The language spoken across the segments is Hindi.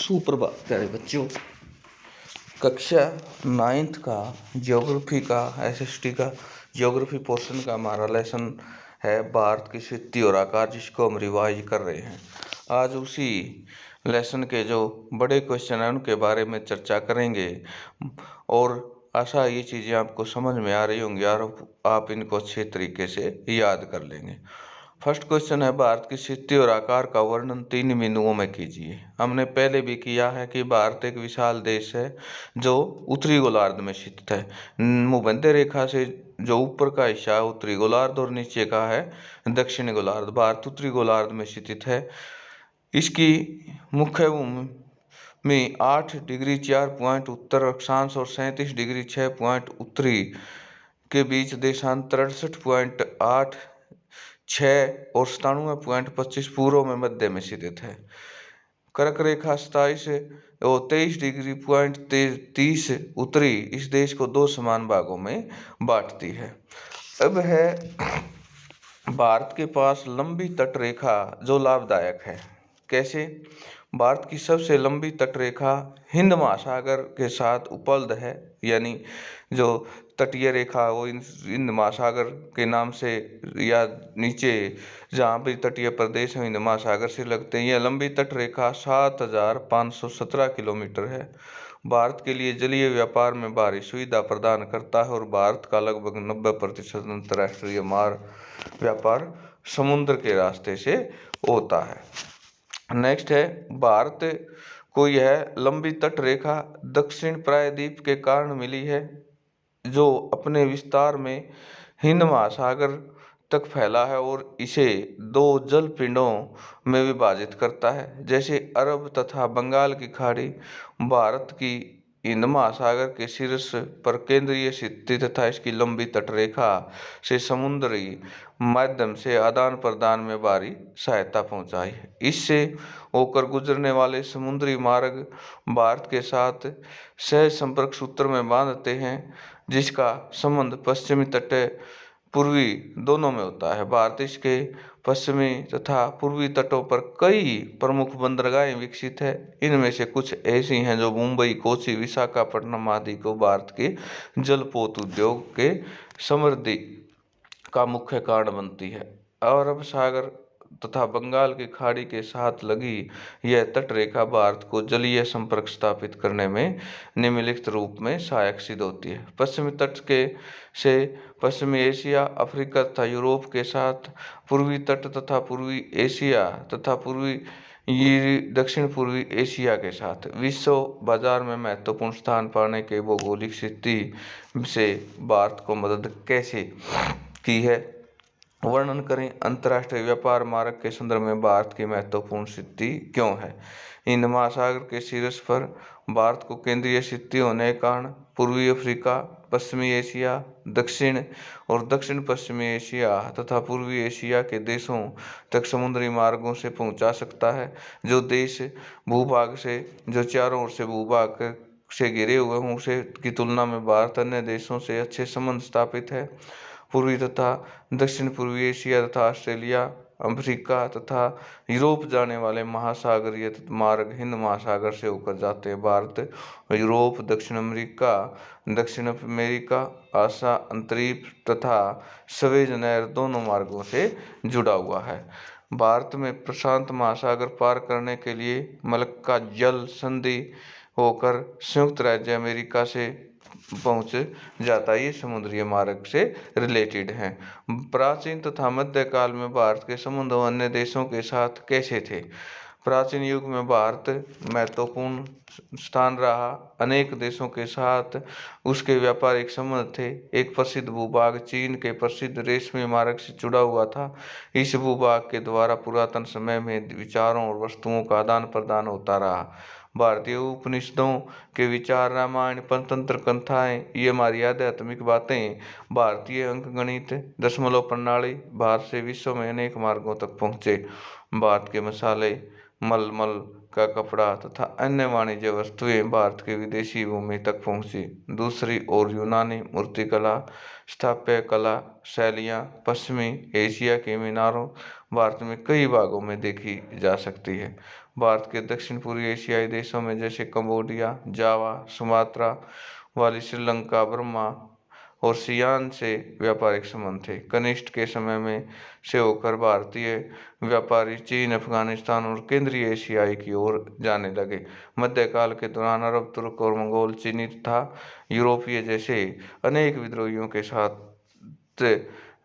सुप्रभात प्यारे बच्चों। कक्षा 9th का ज्योग्राफी का एसएसटी का ज्योग्राफी पोर्शन का हमारा लेसन है भारत की स्थिति और आकार, जिसको हम रिवाइज कर रहे हैं। आज उसी लेसन के जो बड़े क्वेश्चन हैं उनके बारे में चर्चा करेंगे और आशा ये चीज़ें आपको समझ में आ रही होंगी और आप इनको अच्छे तरीके से याद कर लेंगे। फर्स्ट क्वेश्चन है, भारत की स्थिति और आकार का वर्णन 3 बिंदुओं में कीजिए। हमने पहले भी किया है कि भारत एक विशाल देश है जो उत्तरी गोलार्ध में स्थित है। भूमध्य रेखा से जो ऊपर का हिस्सा है उत्तरी गोलार्ध और नीचे का है दक्षिणी गोलार्ध। भारत उत्तरी गोलार्ध में स्थित है। इसकी मुख्य भूमि में 8 डिग्री 4 पॉइंट उत्तर अक्षांश और 37 डिग्री 6 पॉइंट उत्तरी के बीच देशांतर 68.8 6 और 97.25 पूर्व में मध्य में स्थित है। कर्क रेखा 27 और 23 डिग्री पॉइंट 30 उत्तरी इस देश को 2 समान भागों में बांटती है। अब है भारत के पास लंबी तट रेखा जो लाभदायक है। कैसे? भारत की सबसे लंबी तट रेखा हिंद महासागर के साथ उपलब्ध है, यानी जो तटीय रेखा वो हिंद महासागर के नाम से या नीचे जहाँ भी तटीय प्रदेश है हिंद महासागर से लगते हैं। यह लंबी तट रेखा 7517 किलोमीटर है। भारत के लिए जलीय व्यापार में भारी सुविधा प्रदान करता है और भारत का लगभग 90% अंतर्राष्ट्रीय मार्ग व्यापार समुद्र के रास्ते से होता है। नेक्स्ट है, भारत को यह लंबी तट रेखा दक्षिण प्रायद्वीप के कारण मिली है जो अपने विस्तार में हिंद महासागर तक फैला है और इसे 2 जल पिंडों में विभाजित करता है, जैसे अरब तथा बंगाल की खाड़ी। भारत की हिंद महासागर के शीर्ष पर केंद्रीय स्थिति तथा इसकी लंबी तटरेखा से समुद्री माध्यम से आदान प्रदान में भारी सहायता पहुंचाई है। इससे होकर गुजरने वाले समुद्री मार्ग भारत के साथ सह संपर्क सूत्र में बांधते हैं, जिसका संबंध पश्चिमी तट पूर्वी दोनों में होता है। भारत इसके पश्चिमी तथा पूर्वी तटों पर कई प्रमुख बंदरगाहें विकसित है। इनमें से कुछ ऐसी हैं जो मुंबई, कोची, विशाखापट्टनम आदि को भारत के जलपोत उद्योग के समृद्धि का मुख्य कारण बनती है। अरब सागर तथा बंगाल की खाड़ी के साथ लगी यह तट रेखा भारत को जलीय संपर्क स्थापित करने में निम्नलिखित रूप में सहायक सिद्ध होती है। पश्चिमी तट के से पश्चिमी एशिया, अफ्रीका तथा यूरोप के साथ, पूर्वी तट तथा पूर्वी एशिया तथा दक्षिण पूर्वी एशिया के साथ। विश्व बाजार में महत्वपूर्ण स्थान पाने के भौगोलिक स्थिति से भारत को मदद कैसे की है, वर्णन करें। अंतर्राष्ट्रीय व्यापार मार्ग के संदर्भ में भारत की महत्वपूर्ण स्थिति क्यों है? हिंद महासागर के शीर्ष पर भारत को केंद्रीय स्थिति होने के कारण पूर्वी अफ्रीका, पश्चिमी एशिया, दक्षिण और दक्षिण पश्चिमी एशिया तथा पूर्वी एशिया के देशों तक समुद्री मार्गों से पहुंचा सकता है। जो देश भूभाग से जो चारों ओर से भूभाग से घिरे हुए हों उसे की तुलना में भारत अन्य देशों से अच्छे संबंध स्थापित है। पूर्वी तथा दक्षिण पूर्वी एशिया तथा ऑस्ट्रेलिया, अफ्रीका तथा यूरोप जाने वाले महासागरीय मार्ग हिंद महासागर से होकर जाते हैं। भारत यूरोप, दक्षिण अमेरिका, दक्षिण अमेरिका, आशिया अंतरीप तथा सवेज नहर दोनों मार्गों से जुड़ा हुआ है। भारत में प्रशांत महासागर पार करने के लिए मलक्का जल संधि होकर संयुक्त राज्य अमेरिका से पहुंच जाता है। ये समुद्री मार्ग से रिलेटेड हैं। प्राचीन तथा मध्यकाल में भारत के संबंध अन्य देशों के साथ कैसे थे? प्राचीन युग में भारत महत्वपूर्ण स्थान रहा। अनेक देशों के साथ उसके व्यापारिक संबंध थे। एक प्रसिद्ध भूभाग चीन के प्रसिद्ध रेशमी मार्ग से जुड़ा हुआ था। इस भूभाग के द्वारा पुरातन समय में विचारों और वस्तुओं का आदान प्रदान होता रहा। भारतीय उपनिषदों के विचार, रामायण, पंचतंत्र कथाएं, ये हमारी आध्यात्मिक बातें, भारतीय अंकगणित, दशमलव प्रणाली भारत से विश्व में अनेक मार्गों तक पहुँचे। भारत के मसाले, मलमल का कपड़ा तथा अन्य वाणिज्य वस्तुएं भारत के विदेशी भूमि तक पहुंची। दूसरी ओर यूनानी मूर्तिकला, स्थापत्य कला शैलियाँ पश्चिमी एशिया के मीनारों भारत में कई भागों में देखी जा सकती है। भारत के दक्षिण पूर्वी एशियाई देशों में जैसे कंबोडिया, जावा, सुमात्रा वाली, श्रीलंका, बर्मा और सियान से व्यापारिक संबंध थे। कनिष्क के समय में से होकर भारतीय व्यापारी चीन, अफगानिस्तान और केंद्रीय एशियाई की ओर जाने लगे। मध्यकाल के दौरान अरब, तुर्क और मंगोल, चीनी तथा यूरोपीय जैसे अनेक विद्रोहियों के साथ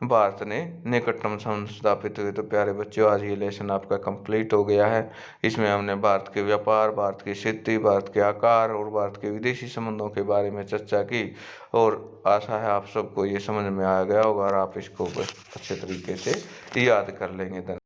भारत ने निकटतम संबंध स्थापित हुए। तो प्यारे बच्चों, आज ये लेसन आपका कंप्लीट हो गया है। इसमें हमने भारत के व्यापार, भारत की स्थिति, भारत के आकार और भारत के विदेशी संबंधों के बारे में चर्चा की और आशा है आप सबको ये समझ में आ गया होगा और आप इसको अच्छे तरीके से याद कर लेंगे।